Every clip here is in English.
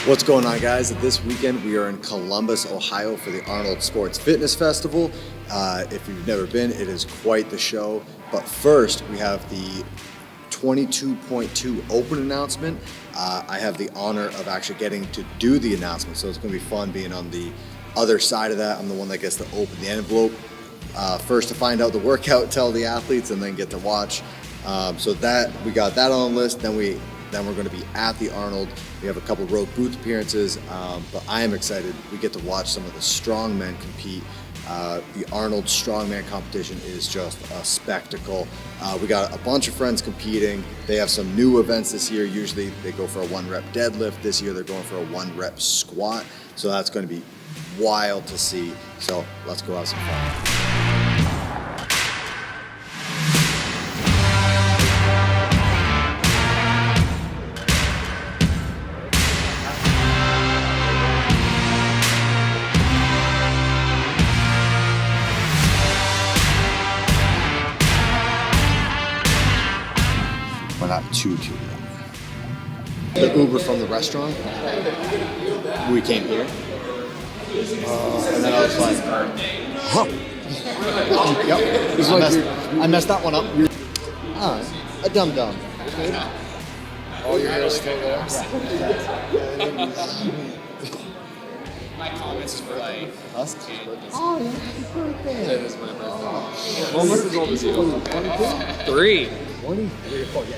What's going on, guys? This weekend we are in Columbus, Ohio for the Arnold Fitness Festival. If you've never been, it is quite the show. But first, we have the 22.2 open announcement. I have the honor of actually getting to do the announcement, so it's going to be fun being on the other side of that. I'm the one that gets to open the envelope. First to find out the workout, tell the athletes, and then get to watch. So that we got that on the list. Then we're going to be at the Arnold. We have a couple road booth appearances, but I am excited. We get to watch some of the strongmen compete. The Arnold Strongman competition is just a spectacle. We got a bunch of friends competing. They have some new events this year. Usually they go for a 1-rep deadlift. This year they're going for a 1-rep squat. So that's going to be wild to see. So let's go have some fun. Not too young. The Uber from the restaurant, we came here, and then I was like, huh. Yep. I messed that one up. A dum-dum. All your hair is still there? My comments were like, us? Oh, yeah, happy birthday. That is my birthday. Almost as old as you. 3. 23. Oh, yeah.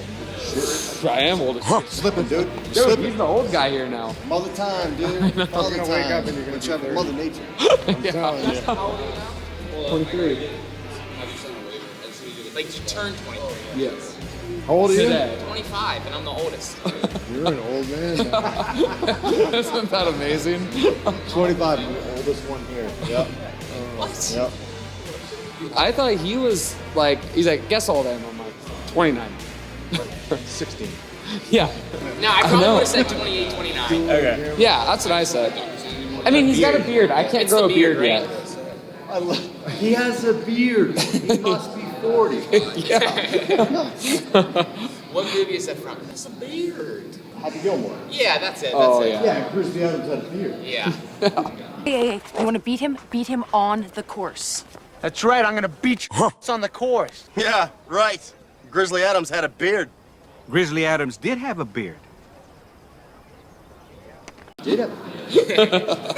I am old. Slipping, dude. He's the old guy here now. Mother time, dude. You're gonna wake up and you're gonna have Mother Nature. I'm telling you. 23. Like, you turned 23. Yes. How old are you? 25, and I'm the oldest. You're an old man now. Isn't that amazing? 25, I'm the oldest one here. Yep. What? Yep. I thought he was like, he's like, guess how old I am? I'm like, 29. 16. Yeah. No, I probably would have said 28, 29. Okay. Yeah, that's what I said. I mean, he's got a beard. I can't grow a beard right? yet. He has a beard. He must be 40. Yeah. What movie is that from? It's a beard. Happy Gilmore. Yeah, that's it. That's Oh, it. yeah. Yeah, Christy Adams had a beard. Yeah. Hey, you want to beat him? Beat him on the course. That's right, I'm gonna beat you on the course. Yeah, right. Grizzly Adams had a beard. Grizzly Adams did have a beard. Did it?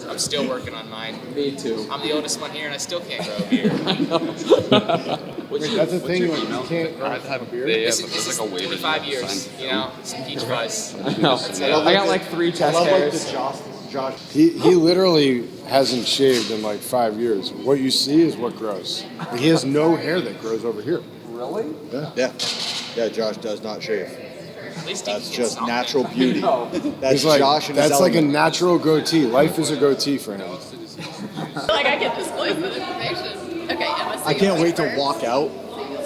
I'm still working on mine. Me too. I'm the oldest one here, and I still can't grow a beard. That's the thing, you can't have a beard. This is 25 years, you know, some peach fuzz. I got like 3 chest hairs. Josh. He literally hasn't shaved in like 5 years. What you see is what grows. He has no hair that grows over here. Really? Yeah, Josh does not shave. At least That's he just can natural beauty. That's He's like, Josh and his that's like a element. natural goatee. Life is a goatee for him. Like I can disclose that information. Okay, Emma. I can't wait to walk out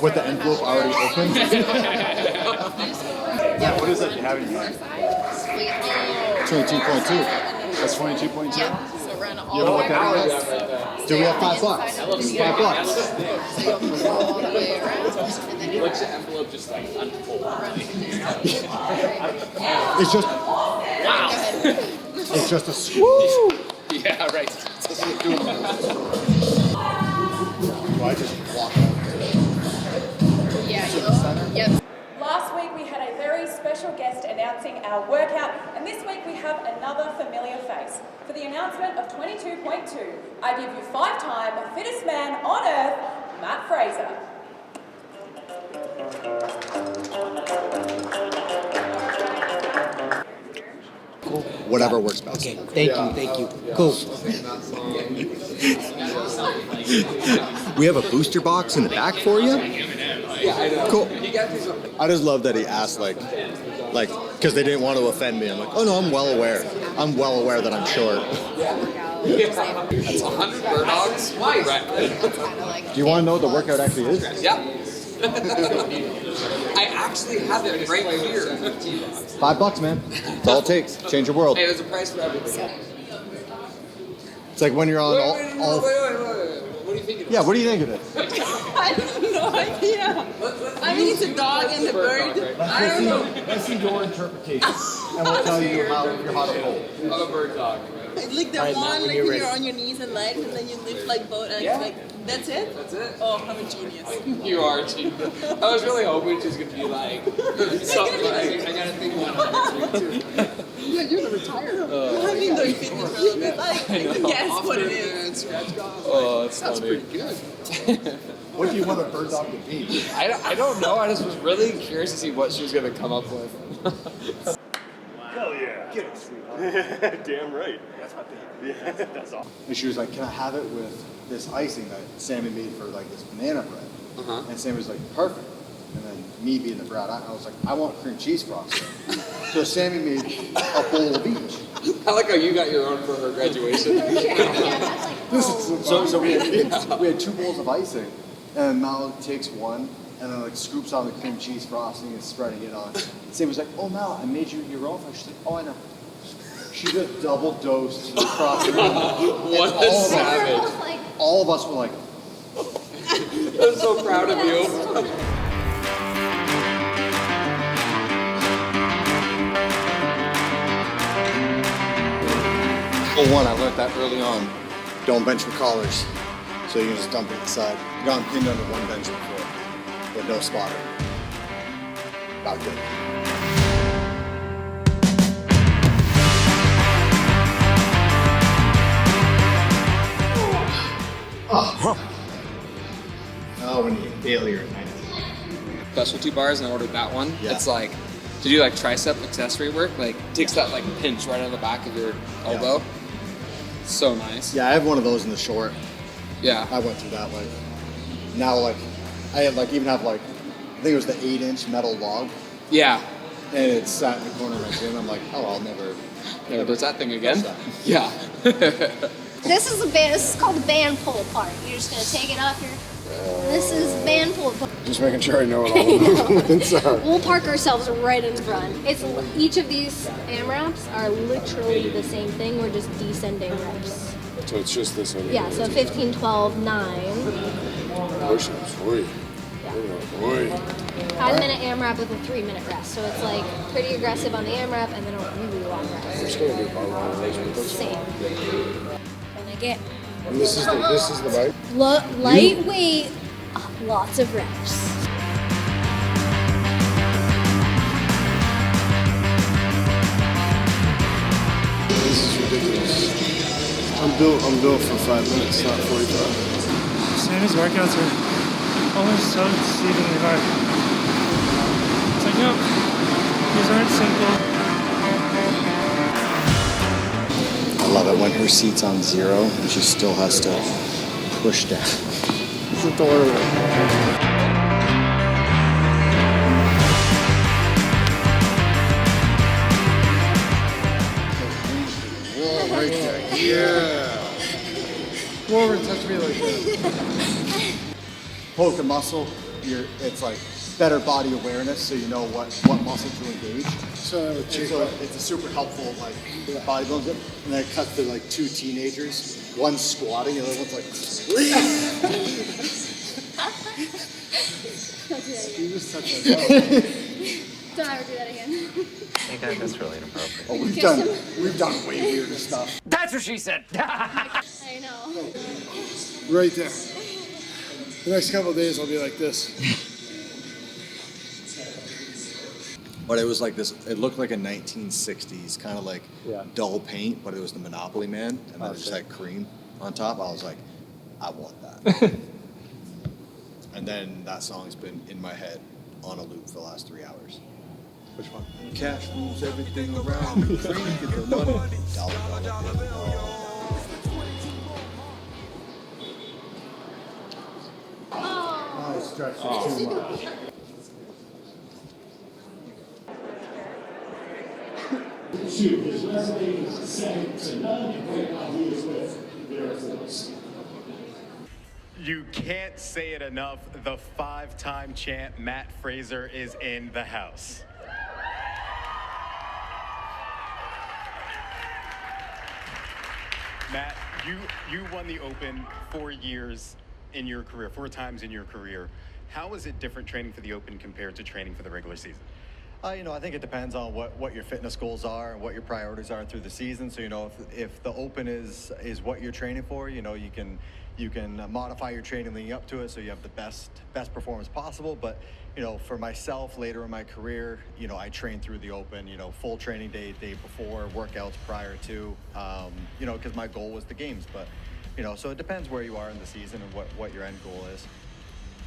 with the envelope already open. Yeah, what is that you have in your hand? 22.2. That's 22.2? Yeah. So run all You know the what way that around. is? Do we have $5? $5. So you'll go all the way around, and then you What's the envelope just like unfold? It's just, Wow. it's just a swoop. Yeah, right. I just walk out. Yeah, yep. Last week we had a very special guest announcing our workout, and this week we have another familiar face. For the announcement of 22.2, I give you 5-time fittest man on earth, Matt Fraser. Whatever works best. Okay, thank you. Cool. We have a booster box in the back for you. Cool. I just love that he asked, like, because they didn't want to offend me. I'm like, oh no, I'm well aware. I'm well aware that I'm short. That's 100 bird dogs. Why? Do you want to know what the workout actually is? Yeah. I actually have it right here. $5, man. That's all it takes. Change your world. Hey, there's a price for everything. It's like when you're on all Wait. What do you think of this? Yeah, what do you think of it? I don't know. idea. I mean, it's a dog and a bird. I don't know. Let's see your interpretation, and we'll tell you how you're hot or cold. Of a bird dog. It's like the one like when you're on your knees and legs, and then you lift like both, and it's like that's it. That's it. Oh, I'm a genius. You are a genius. I was really hoping she was gonna be like something like I gotta think one other too. Yeah, you're the retired. I've been doing fitness for a little bit. I can guess what it is. Oh, that's funny. What do you want a bird dog to be? I don't know. I just was really curious to see what she was gonna come up with. Hell yeah. Get it, sweetheart. Damn right. That's my thing. Yeah, that's awesome. And she was like, "Can I have it with this icing that Sammy made for like this banana bread?" And Sammy was like, "Perfect." And then me being the brat, I was like, "I want cream cheese frosting." So Sammy made a bowl of each. I like how you got your own for her graduation. So we had 2 bowls of icing, and Mal takes one and then like scoops on the cream cheese frosting and spreading it on. Sam was like, "Oh Mal, I made you your own." She's like, "Oh, I know." She just double dosed the frosting. What a savage! All of us were like, I'm so proud of you. "Oh, one, I learned that early on. Don't bench with collars, so you can just dump it inside. You got pinned under one bench before, but no spotter. About good." Oh, when you get failure at night. Specialty bars, and I ordered that one. Yeah. It's like to do like tricep accessory work. Like takes that like pinch right on the back of your elbow. So nice. Yeah, I have one of those in the short. Yeah. I went through that like. Now like, I had like even have like, I think it was the 8-inch metal log, Yeah. and it sat in the corner of my gym. I'm like, oh, I'll never. There's that thing again. That. Yeah. This is a band. This is called the band pull apart. You're just gonna take it off your. This is band pull apart. Just making sure I know what all the movements are. We'll park ourselves right in front. It's each of these AMRAPs are literally the same thing. We're just descending reps. So it's just this one. Yeah. So 15, 12, 9. Push-ups. Oi. Oi. 5-minute AMRAP with a 3-minute rest. So it's like pretty aggressive on the AMRAP and then a really long I'm rest. just gonna do bar one of those with this. Same. When I get And this is the bike. lightweight, lots of reps. This is ridiculous. I'm built for 5 minutes, not 45. Sammy's workouts are always so deceivingly hard. It's like, no, these aren't simple. I love it when her seat's on 0 and she still has to push down. It's adorable. Whoa, right there. Yeah. Come over and touch me like that. Poke a muscle, it's like better body awareness, so you know what muscle to engage. So And so it's a super helpful like bodybuilding. And then it cuts to like 2 teenagers, one squatting, and the other one's like, you just touched my toe. Don't ever do that again. I think that's really inappropriate. Oh, we've done way weirder stuff. That's what she said. I know. right there. The next couple of days I'll be like this. But it was like this, it looked like a 1960s kind of like dull paint, but it was the Monopoly Man, and then it just had cream on top. I was like, I want that. And then that song's been in my head on a loop for the last 3 hours. Which one? Cash moves everything around. Cream, get the money. Dollar, dollar, dollar. I stretched it too much. You can't say it enough. The 5-time champ Matt Fraser is in the house. Matt, you won the Open 4 years in your career, 4 times in your career. How is it different training for the Open compared to training for the regular season? You know, I think it depends on what your fitness goals are and what your priorities are through the season. So, you know, if the Open is what you're training for, you know, you can modify your training leading up to it so you have the best performance possible. But, you know, for myself later in my career, you know, I train through the Open, you know, full training day before, workouts prior to, you know, because my goal was the games. But, you know, so it depends where you are in the season and what your end goal is.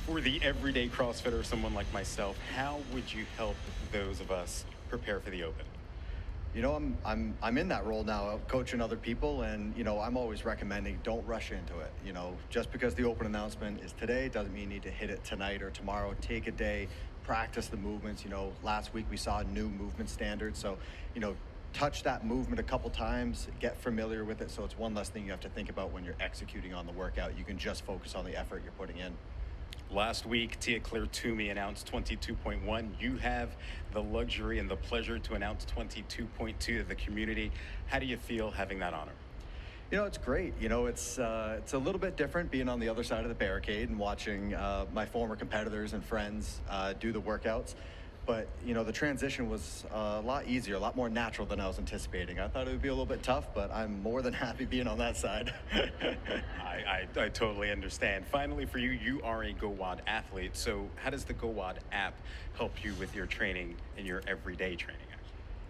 For the everyday CrossFitter, someone like myself, how would you help those of us prepare for the Open? You know, I'm in that role now, coaching other people, and you know, I'm always recommending don't rush into it. You know, just because the Open announcement is today doesn't mean you need to hit it tonight or tomorrow. Take a day, practice the movements. You know, last week we saw new movement standards, so you know, touch that movement a couple times, get familiar with it, so it's one less thing you have to think about when you're executing on the workout. You can just focus on the effort you're putting in. Last week, Tia Claire Toomey announced 22.1. You have the luxury and the pleasure to announce 22.2 to the community. How do you feel having that honor? You know, it's great. You know, it's a little bit different being on the other side of the barricade and watching my former competitors and friends do the workouts. But, you know, the transition was a lot easier, a lot more natural than I was anticipating. I thought it would be a little bit tough, but I'm more than happy being on that side. I totally understand. Finally, for you, you are a GoWOD athlete. So how does the GoWOD app help you with your training and your everyday training?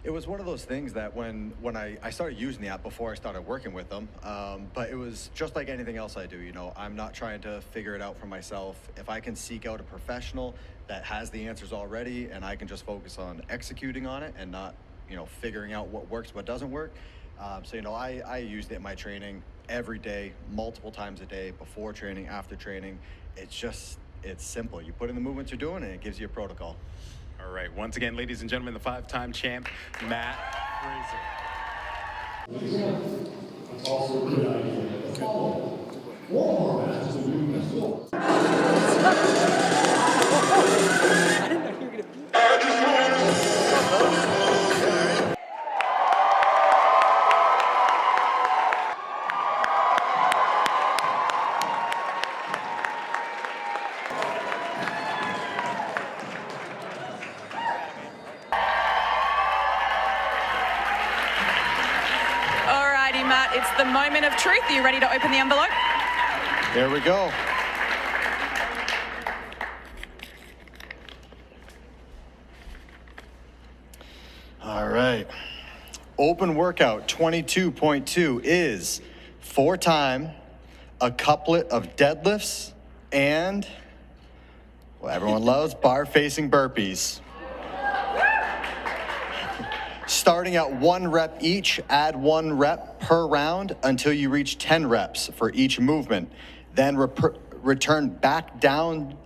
It was one of those things that when I started using the app before I started working with them, but it was just like anything else I do. You know, I'm not trying to figure it out for myself. If I can seek out a professional that has the answers already and I can just focus on executing on it and not, you know, figuring out what works, what doesn't work. So, you know, I used it in my training every day, multiple times a day, before training, after training. It's simple. You put in the movements you're doing and it gives you a protocol. All right, once again, ladies and gentlemen, the 5-time champ, Matt Fraser. That's also a good idea. One more match to win this goal. I didn't know you were going to be Matt, it's the moment of truth. Are you ready to open the envelope? There we go. All right. Open workout 22.2 is 4-time, a couplet of deadlifts, and what everyone loves, bar-facing burpees. Starting at 1 rep each, add 1 rep per round until you reach 10 reps for each movement. Then return back down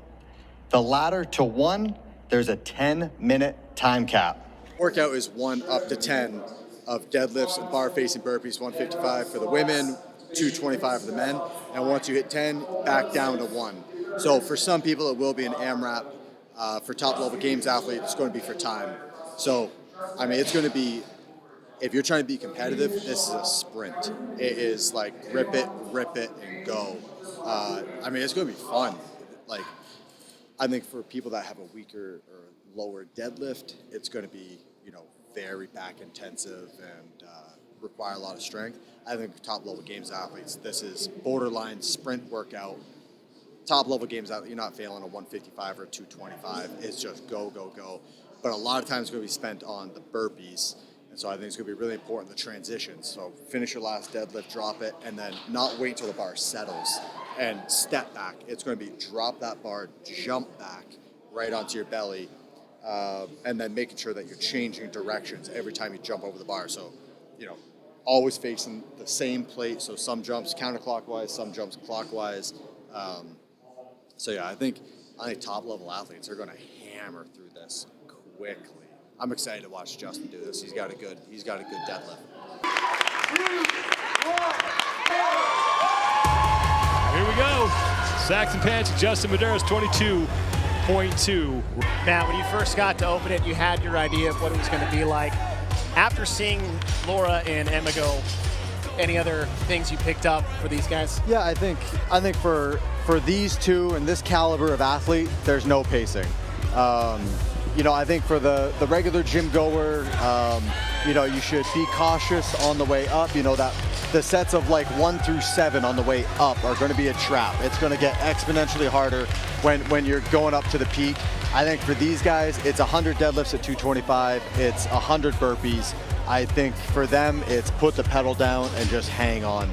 the ladder to 1. There's a 10-minute time cap. Workout is 1 up to 10 of deadlifts and bar-facing burpees, 155 for the women, 225 for the men. And once you hit 10, back down to 1. So for some people, it will be an AMRAP. For top-level games athletes, it's going to be for time. So I mean, it's going to be, if you're trying to be competitive, this is a sprint. It is like rip it, and go. I mean, it's going to be fun. Like, I think for people that have a weaker or lower deadlift, it's going to be, you know, very back intensive and require a lot of strength. I think top level games athletes, this is borderline sprint workout. Top level games out, you're not failing a 155 or 225. It's just go, go, go. But a lot of times it's going to be spent on the burpees. And so I think it's going to be really important, the transitions. So finish your last deadlift, drop it, and then not wait until the bar settles and step back. It's going to be drop that bar, jump back right onto your belly, and then making sure that you're changing directions every time you jump over the bar. So, you know, always facing the same plate. So some jumps counterclockwise, some jumps clockwise. So yeah, I think top level athletes are going to hammer through this quickly. I'm excited to watch Justin do this. He's got a good deadlift. Here we go. Saxon Pants, Justin Medeiros, 22.2. Matt, when you first got to open it, you had your idea of what it was going to be like. After seeing Laura and Emma go, any other things you picked up for these guys? Yeah, I think for for these two and this caliber of athlete, there's no pacing. You know, I think for the regular gym goer, you know, you should be cautious on the way up. You know, that the sets of like 1 through 7 on the way up are going to be a trap. It's going to get exponentially harder when you're going up to the peak. I think for these guys, it's 100 deadlifts at 225. It's 100 burpees. I think for them, it's put the pedal down and just hang on.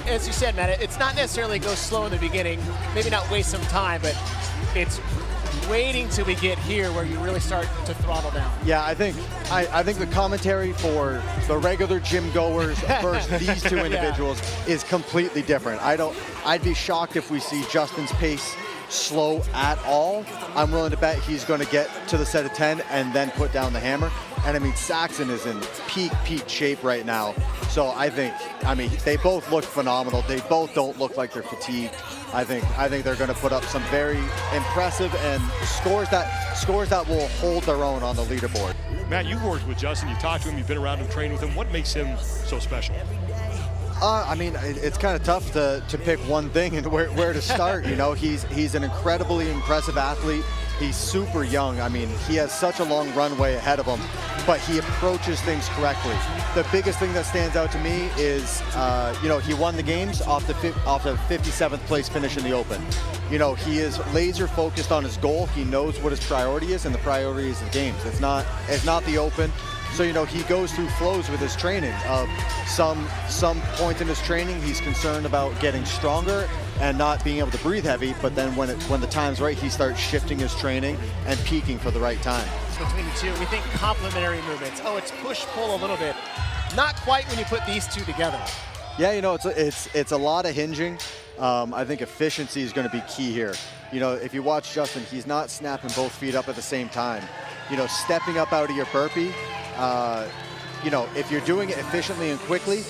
As you said, Matt, it's not necessarily go slow in the beginning, maybe not waste some time, but it's waiting till we get here where you really start to throttle down. Yeah, I think the commentary for the regular gym goers versus these two individuals is completely different. I'd be shocked if we see Justin's pace slow at all. I'm willing to bet he's going to get to the set of 10 and then put down the hammer. And I mean, Saxon is in peak shape right now. So I mean, they both look phenomenal. They both don't look like they're fatigued. I think they're going to put up some very impressive and scores that will hold their own on the leaderboard. Matt, you've worked with Justin, you've talked to him, you've been around him, trained with him. What makes him so special? I mean, it's kind of tough to pick one thing and where to start. You know, he's an incredibly impressive athlete. He's super young. I mean, he has such a long runway ahead of him, but he approaches things correctly. The biggest thing that stands out to me is, you know, he won the games off the 57th place finish in the Open. You know, he is laser focused on his goal. He knows what his priority is, and the priority is the games. It's not the Open. So, you know, he goes through flows with his training of some point in his training, he's concerned about getting stronger and not being able to breathe heavy. But then when the time's right, he starts shifting his training and peaking for the right time. So between the two, we think complementary movements. Oh, it's push-pull a little bit. Not quite when you put these two together. Yeah, you know, it's a lot of hinging. I think efficiency is going to be key here. You know, if you watch Justin, he's not snapping both feet up at the same time. You know, stepping up out of your burpee, you know, if you're doing it efficiently and quickly,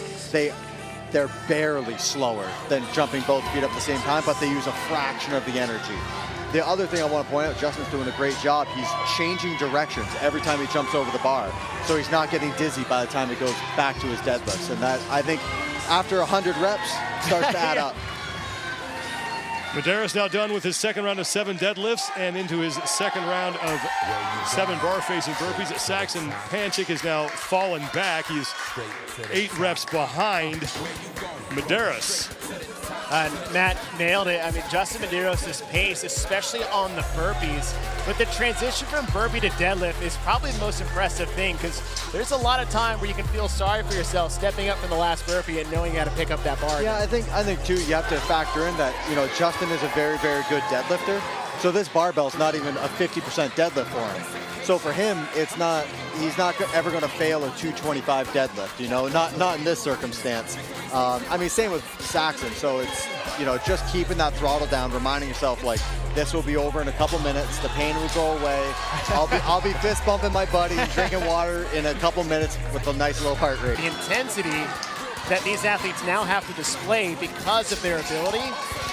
they're barely slower than jumping both feet up at the same time, but they use a fraction of the energy. The other thing I want to point out, Justin's doing a great job. He's changing directions every time he jumps over the bar, so he's not getting dizzy by the time he goes back to his deadlifts. And that, I think, after 100 reps, starts to add up. Medeiros now done with his second round of 7 deadlifts and into his second round of 7 bar facing burpees. Saxon Panchik has now fallen back. He's 8 reps behind Medeiros. Matt nailed it. I mean, Justin Medeiros' pace, especially on the burpees, but the transition from burpee to deadlift is probably the most impressive thing, because there's a lot of time where you can feel sorry for yourself stepping up from the last burpee and knowing how to pick up that bar. Yeah, I think too, you have to factor in that, you know, Justin is a very, very good deadlifter. So this barbell's not even a 50% deadlift for him. So for him, he's not ever going to fail a 225 deadlift, you know, not in this circumstance. I mean, same with Saxon. So it's, you know, just keeping that throttle down, reminding yourself, like, this will be over in a couple minutes. The pain will go away. I'll be fist bumping my buddy, drinking water in a couple minutes with a nice low heart rate. The intensity that these athletes now have to display because of their ability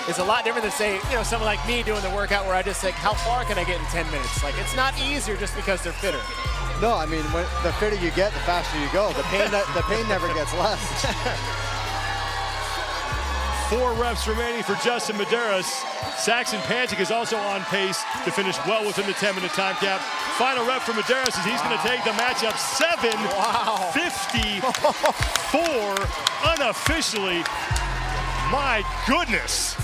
is a lot different than, say, you know, someone like me doing the workout where I just think, how far can I get in 10 minutes? Like, it's not easier just because they're fitter. No, I mean, the fitter you get, the faster you go. The pain never gets less. 4 reps remaining for Justin Medeiros. Saxon Panchik is also on pace to finish well within the 10-minute time cap. Final rep for Medeiros as he's going to take the matchup 7-54 unofficially. My goodness.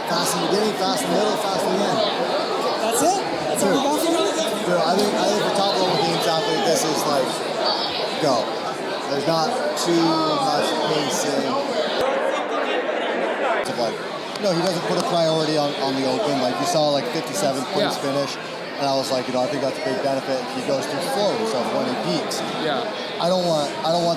Fast in the beginning, fast in the middle, fast in the end. That's it? That's all you got for me? Dude, I think for top level games athlete, this is like, go. There's not too much pacing. Like, no, he doesn't put a priority on the Open. Like, you saw like 57 points finish. And I was like, you know, I think that's a big benefit. He goes through flows of when he peaks. Yeah. I don't want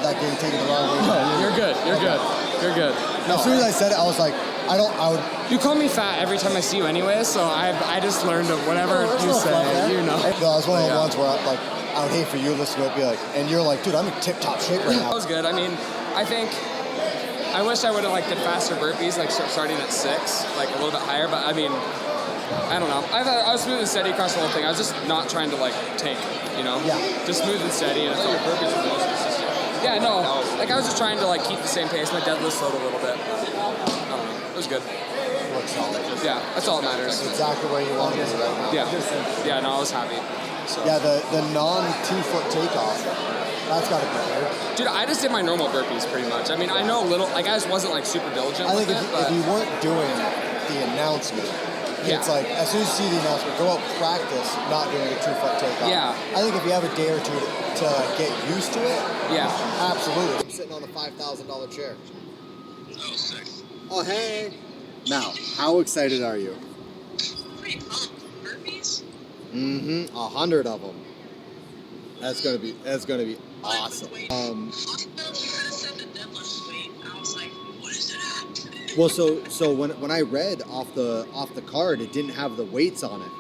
that game taken the wrong way. No, you're good. You're good. You're good. As soon as I said it, I was like, I would. You call me fat every time I see you anyway, so I just learned of whatever you say, you know. No, I was one of the ones where I would hate for you to listen to it, be like, and you're like, dude, I'm in tip-top shape right now. That was good. I mean, I think I wish I would have did faster burpees, starting at 6, a little bit higher. But I mean, I don't know. I was smooth and steady across the whole thing. I was just not trying to tank, you know. Yeah. Just smooth and steady. And I thought your burpees were the most consistent. Yeah, no. I was just trying to keep the same pace. My deadlift slowed a little bit. I don't know. It was good. Yeah, that's all that matters. That's exactly where you want to be right now. Yeah. No, I was happy. So. Yeah, the non-2-foot takeoff, that's got to be good. Dude, I just did my normal burpees pretty much. I mean, I know a little, I just wasn't super diligent. I think if you weren't doing the announcement, it's as soon as you see the announcement, go out practice not doing a 2-foot takeoff. Yeah. I think if you have a day or two to get used to it, yeah, absolutely. I'm sitting on a $5,000 chair. Oh, sick. Oh, hey. Now, how excited are you? Pretty pumped. Burpees? 100 of them. That's gonna be awesome. You kind of said the deadlift weight. I was like, what is it at? Well, so when I read off the card, it didn't have the weights on it,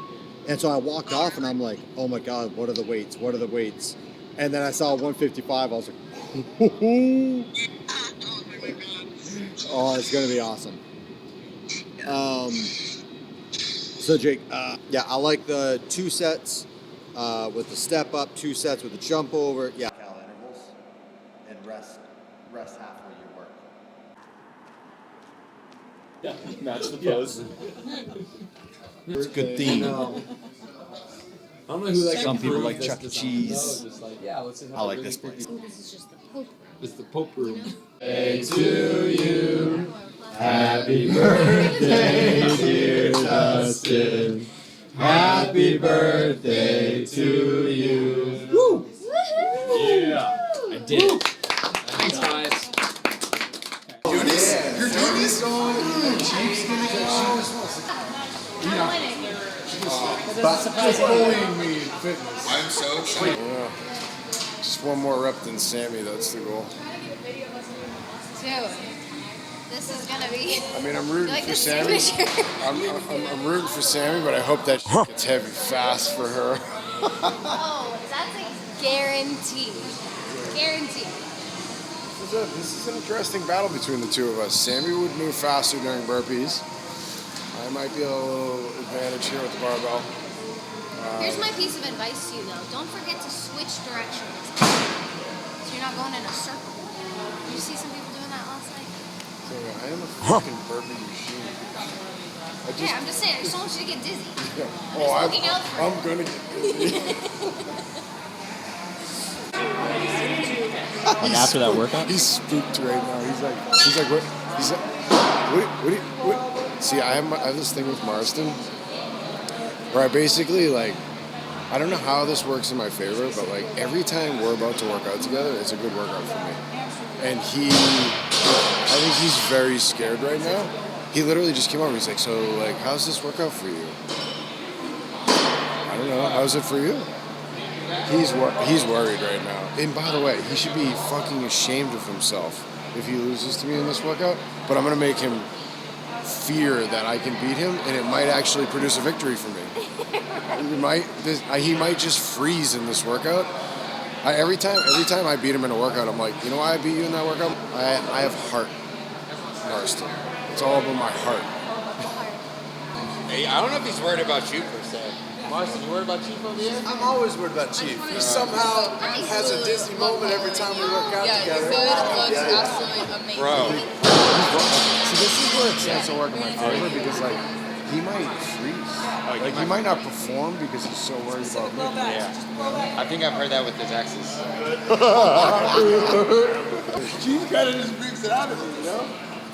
and so I walked off and I'm like, oh my god, what are the weights? What are the weights? And then I saw 155. I was like, oh, it's gonna be awesome. So Jake, yeah, I like the 2 sets with the step up, 2 sets with the jump over. Yeah. Intervals and rest halfway your work. Yeah, match the pose. It's a good theme. I don't know who Some people like Chuck E. Cheese. I like this place. This is just the Pope. It's the Pope room. Hey to you. Happy birthday, dear Dustin. Happy birthday to you. Woo! Yeah, I did it. Thanks, guys. You're doing this? Just bullying me in fitness. I'm so excited. Yeah. Just one more rep than Sammy, that's the goal. Dude, this is gonna be. I mean, I'm rooting for the Sammy. signature. I'm rooting for Sammy, but I hope that shit gets heavy fast for her. Oh, that's a guarantee. Guarantee. This is an interesting battle between the two of us. Sammy would move faster during burpees. I might be a little advantage here with the barbell. Here's my piece of advice to you, though. Don't forget to switch directions. So you're not going in a circle. Did you see some people doing that last night? So, I am a fucking burpee machine. I'm just saying, I just don't want you to get dizzy. Yeah. I'm looking out for I'm gonna get dizzy. After that workout? He's spooked right now. He's like, what? He's like, what? See, I have this thing with Marston where I basically I don't know how this works in my favor, but every time we're about to work out together, it's a good workout for me. And I think he's very scared right now. He literally just came over. He's like, so how's this workout for you? I don't know. How's it for you? He's worried right now. And by the way, he should be fucking ashamed of himself if he loses to me in this workout. But I'm gonna make him fear that I can beat him, and it might actually produce a victory for me. He might just freeze in this workout. Every time I beat him in a workout, I'm like, you know why I beat you in that workout? I have heart, Marston. It's all about my heart. Hey, I don't know if he's worried about you per se. Marston, you worried about Chief over here? I'm always worried about Chief. He somehow has a dizzy moment every time we work out together. Looks absolutely amazing. Bro. See, this is where it starts to work in my favor because, he might freeze. He might not perform because he's so worried about me. Yeah. I think I've heard that with his exes. Chief kind of just brings it out of me, you know?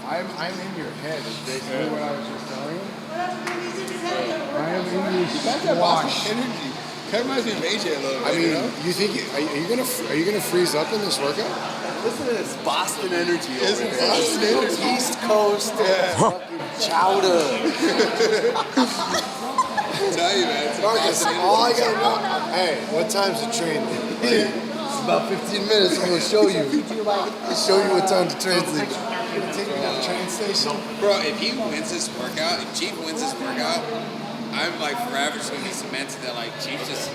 I'm in your head is basically what I was just telling you. I am in your squash. Energy. Kind of reminds me of AJ a little bit. I mean, you think are you gonna freeze up in this workout? Listen to this Boston energy over there. Boston energy. East Coast. Fucking chowder. Tell you, man. Marcus, all I gotta know. Hey, what time's the train? It's about 15 minutes. I'm gonna show you. I'll show you what time the train's leaving. Take me down to the train station. Bro, if he wins this workout, if Chief wins this workout, I'm like forever just gonna be cemented that like Chief's just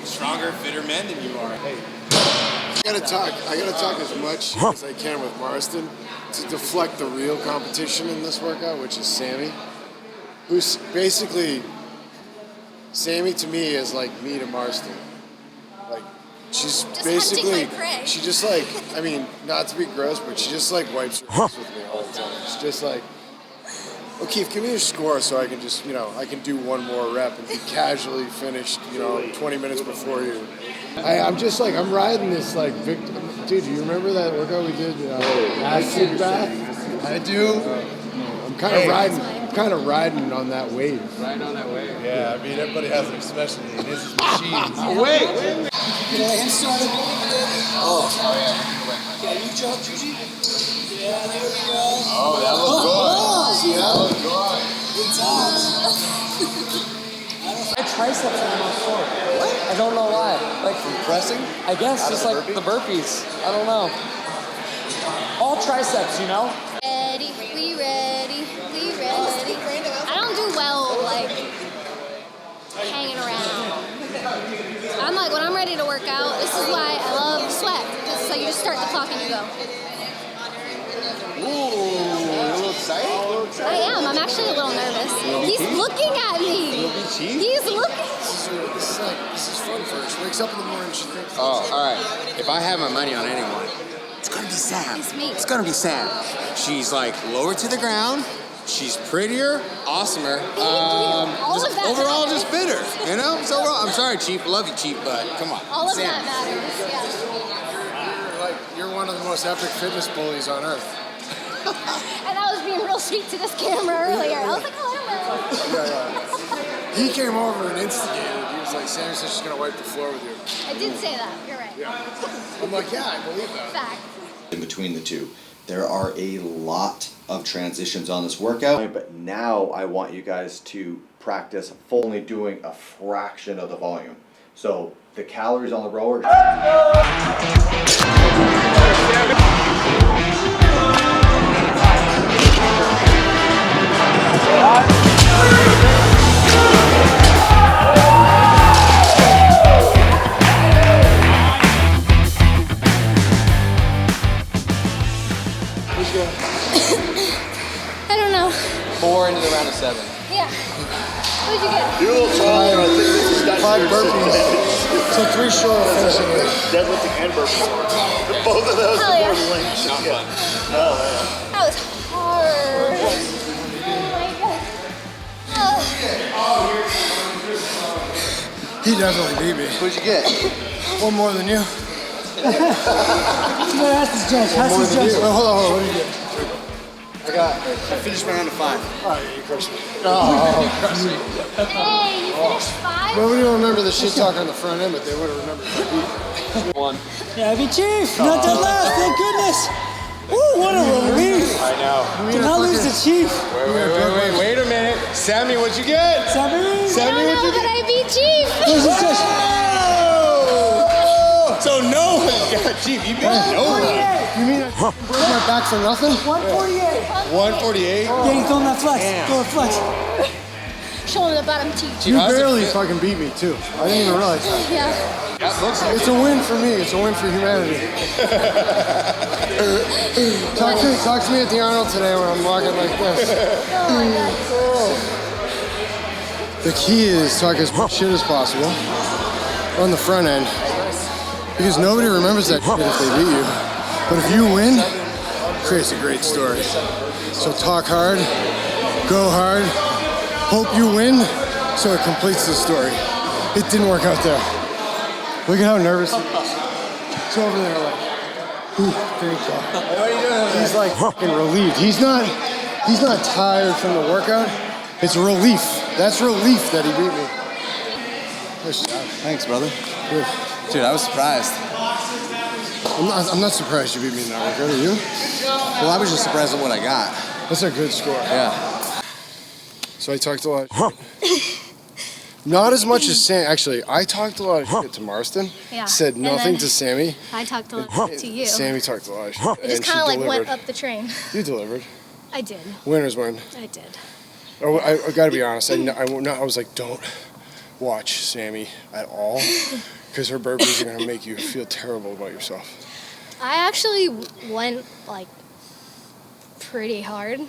stronger, fitter men than you are. Hey, I gotta talk as much as I can with Marston to deflect the real competition in this workout, which is Sammy, who's basically Sammy to me is like me to Marston. Like she's Just basically hunting my prey. she just like I mean not to be gross, but she just like wipes her ass with me all the time. It's just like. Keith, give me your score so I can just, I can do one more rep and be casually finished, 20 minutes before you. I'm just like, I'm riding this like, dude, do you remember that workout we did? Acid bath? I do. I'm kind of riding on that wave. Riding on that wave? Yeah, I mean, everybody has their specialty, and this is machines. Wait. Yeah, you jump, Gigi. Yeah, there we go. Oh, that looks good. Yeah. That looks good. Good times. My triceps are more sore. I don't know why. Like From pressing? I guess just like the burpees. I don't know. All triceps, Ready, we ready. I don't do well, like, hanging around. I'm like, when I'm ready to work out, this is why I love sweat. It's like you just start the clock and you go. Ooh, a little excited? I am. I'm actually a little nervous. He's looking at me. He's looking. This is fun for her. She wakes up in the morning, she thinks. Oh, all right. If I had my money on anyone, it's gonna be Sam. It's me. It's gonna be Sam. She's like lower to the ground. She's prettier, awesomer. All of that overall, matters. just fitter. So overall, I'm sorry, Chief. Love you, Chief, but come on. All of Sam. that matters. Yeah. You're one of the most epic fitness bullies on earth. And I was being real sweet to this camera earlier. I was like, hello. He came over and instigated. He was like, Sammy said she's gonna wipe the floor with you. I did say that. You're right. Yeah. I'm like, yeah, I believe that. Fact. In between the two, there are a lot of transitions on this workout, but now I want you guys to practice only doing a fraction of the volume. So the calories on the rower. I don't know. 4 into the round of 7. Yeah. What'd you get? You're a little taller. I think this is not 5 burpees. So 3 short of finishing it. Deadlifting and burpees. Both of those Hell yeah. are more length. Not fun. Oh, yeah. That was hard. Oh my god. He definitely beat me. What'd you get? One more than you. That's his judge. That's his judge. Hold on. What did you get? I finished my round of 5. Oh, yeah, you crushed me. Hey, you finished 5? Nobody will remember the shit talk on the front end, but they would have remembered if I beat you. 1. Yeah, be Chief. Not that last. Thank goodness. Ooh, what a relief. I know. To not lose the Chief. Wait a minute. Sammy, what'd you get? Sammy, I don't know, but I beat Chief. Where's his judge? So no one got Chief. You beat no one. You mean I broke my back for nothing? 148. 148? Yeah, you throwing that flex. Throw a flex. Showing the bottom teeth. You barely fucking beat me, too. I didn't even realize that. Yeah. It's a win for me. It's a win for humanity. Talk to me at the Arnold today when I'm walking like this. Oh my god. The key is talk as much shit as possible on the front end. Because nobody remembers that shit if they beat you. But if you win, it creates a great story. So talk hard, go hard, hope you win, so it completes the story. It didn't work out there. Look at how nervous he is. He's over there like, ooh, thank God. What are you doing? He's like fucking relieved. He's not tired from the workout. It's relief. That's relief that he beat me. Nice job. Thanks, brother. Good. Dude, I was surprised. I'm not surprised you beat me in that workout, are you? Well, I was just surprised at what I got. That's a good score. Yeah. So I talked a lot. Not as much as Sam. Actually, I talked a lot of shit to Marston. Yeah. Said And nothing then to Sammy. I talked a lot to you. Sammy talked a lot of shit. It just and she kind of like delivered. went up the train. You delivered. I did. Winners win. I did. Oh, I gotta be honest. I was like, don't watch Sammy at all, because her burpees are gonna make you feel terrible about yourself. I actually went like pretty hard.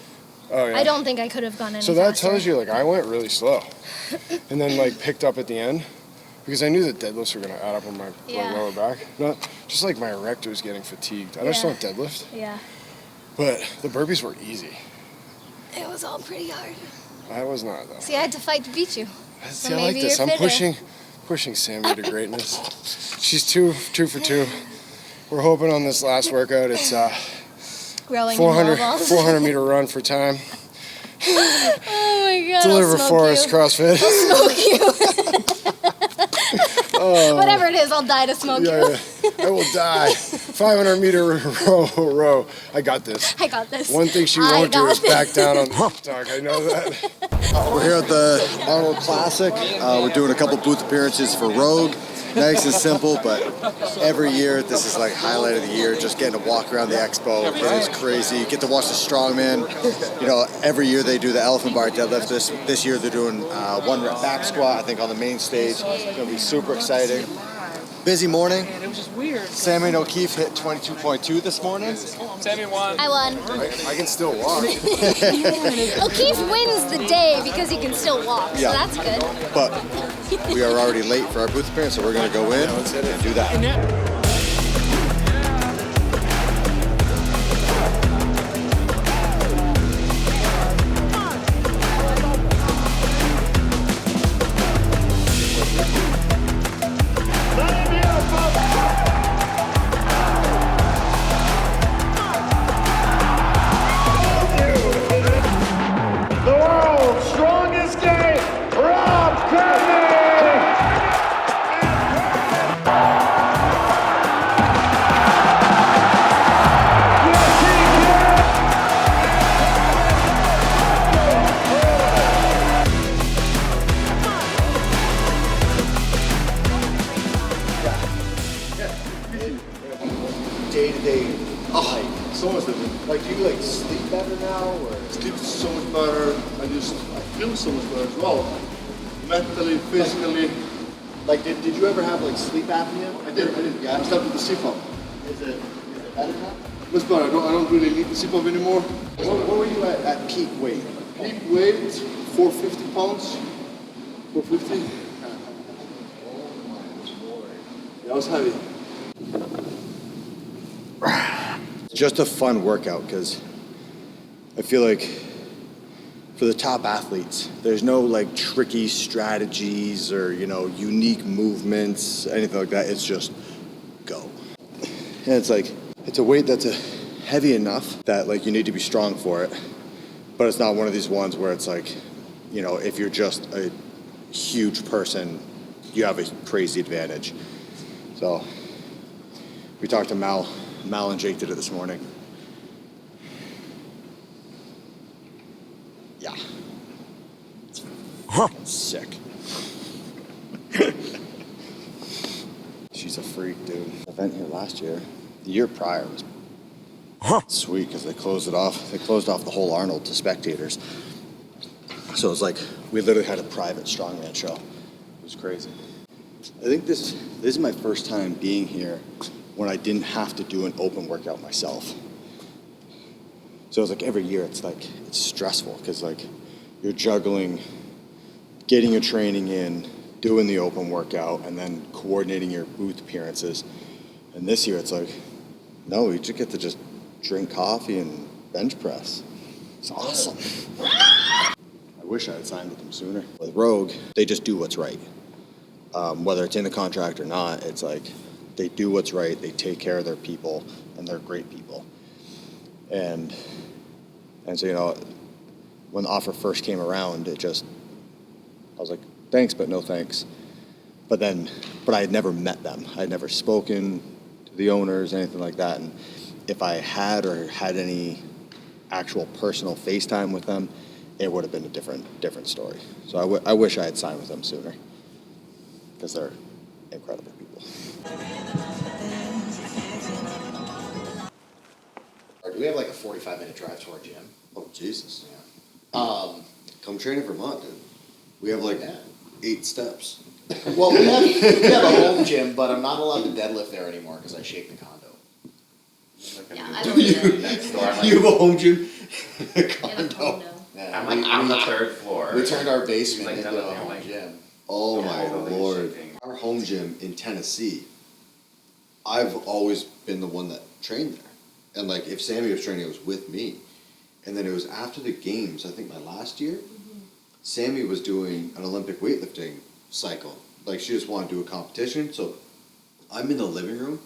Oh yeah. I don't think I could have gone any So that faster. tells you, like, I went really slow, and then like picked up at the end, because I knew that deadlifts were gonna add up on my Yeah. lower back. Not just like my erector was getting fatigued. I just Yeah. don't deadlift, Yeah. but the burpees were easy. It was all pretty hard. I was not though. See, I had to fight to beat you. So See, I like maybe this. you're I'm fitter. pushing Sammy to greatness. She's two for two. We're hoping on this last workout it's Growing 400 meter run for time. Oh my god. Deliver I'll smoke Forest you. CrossFit. I'll smoke you. Oh. Whatever it is, I'll die to smoke Yeah, you. yeah. I will die. 500 meter row. I got this. I got this. One thing she I won't do got is this. back down on the talk. I know that. We're here at the Arnold Classic. We're doing a couple booth appearances for Rogue. Nice and simple, but every year this is like highlight of the year. Just getting to walk around the expo, it is crazy. You get to watch the Strongman. You know, every year they do the elephant bar deadlift. This year they're doing 1 rep back squat. I think on the main stage. It's gonna be super exciting. Busy morning. It was just weird. Sammy and O'Keefe hit 22.2 this morning. Sammy won. I won. I can still walk. O'Keefe wins the day because he can still walk, Yeah. so that's good. But we are already late for our booth appearance, so we're gonna go in and do that. The world's strongest guy, Rob Curry! Day-to-day life. So much different. Like, do you like sleep better now, or? Sleep so much better. I feel so much better as well. Mentally, physically. Like, did you ever have like sleep apnea? I did. Yeah. I slept with the CPAP. Is it better now? It's better. I don't really need the CPAP anymore. What were you at peak weight? Peak weight, 450 pounds. 450. Yeah, I was heavy. Just a fun workout, because I feel like for the top athletes, there's no like tricky strategies or, you know, unique movements, anything like that. It's just go. And it's like, it's a weight that's heavy enough that like you need to be strong for it, but it's not one of these ones where it's like, you know, if you're just a huge person, you have a crazy advantage. So we talked to Mal and Jake did it this morning. Yeah. It's fucking sick. She's a freak, dude. Event here last year. The year prior was sweet because they closed it off. They closed off the whole Arnold to spectators. So it was like we literally had a private strongman show. It was crazy. I think this is my first time being here when I didn't have to do an open workout myself. So it's like every year it's stressful because like you're juggling getting your training in, doing the open workout, and then coordinating your booth appearances. And this year it's like, no, you just get to just drink coffee and bench press. It's awesome. I wish I had signed with them sooner. With Rogue, they just do what's right. Whether it's in the contract or not, it's like they do what's right, they take care of their people, and they're great people. And so, you know, when the offer first came around, I was like, thanks, but no thanks. But I had never met them. I had never spoken to the owners, anything like that. And if I had any actual personal FaceTime with them, it would have been a different story. So I wish I had signed with them sooner because they're incredible people. We have like a 45-minute drive to our gym. Oh, Jesus. Yeah. Come train in Vermont, dude. We have like 8 steps. Well, we have a home gym, but I'm not allowed to deadlift there anymore because I shake the condo. Yeah, I don't either. You have a home gym? Condo. Yeah, I'm like on the 3rd floor. We turned our basement Like, into a I'm home like- gym. Oh Yeah, my totally Lord. shaking. Our home gym in Tennessee, I've always been the one that trained there. And like if Sammy was training, it was with me. And then it was after the games, I think my last year, Sammy was doing an Olympic weightlifting cycle. Like she just wanted to do a competition. So I'm in the living room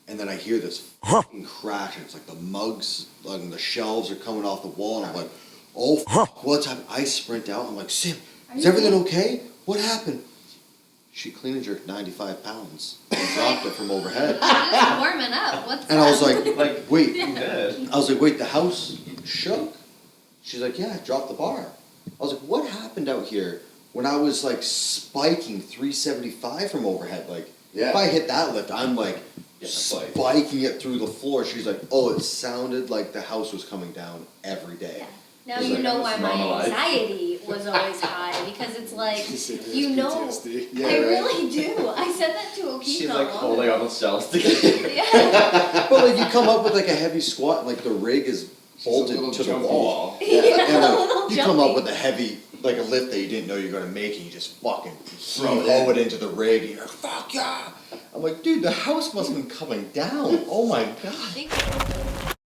and then I hear this fucking crash and it's like the mugs and the shelves are coming off the wall and I'm like, oh fuck, what's happening? I sprint out. I'm like, Sam, is everything okay? What happened? She clean and jerked 95 pounds and dropped it from overhead. Just warming up. What's And I was up? like, wait. I was like, wait, the house shook? She's like, yeah, I dropped the bar. I was like, what happened out here when I was like spiking 375 from overhead? Like, if I hit that lift, I'm like spiking it through the floor. She's like, oh, it sounded like the house was coming down every day. Now you know why my anxiety was always high, because it's like, you know, Yeah, I right. really do. I said that to O'Keefe. She's not like long holding ago. on the shelves together. But like you come up with like a heavy squat and like the rig is bolted to the wall. Yeah, And a like, little you come up jumpy. with a heavy, like a lift that you didn't know you were gonna make and you just fucking Throw it throw in. it into the rig and you're like, fuck yeah. I'm like, dude, the house must have been coming down. Oh my god.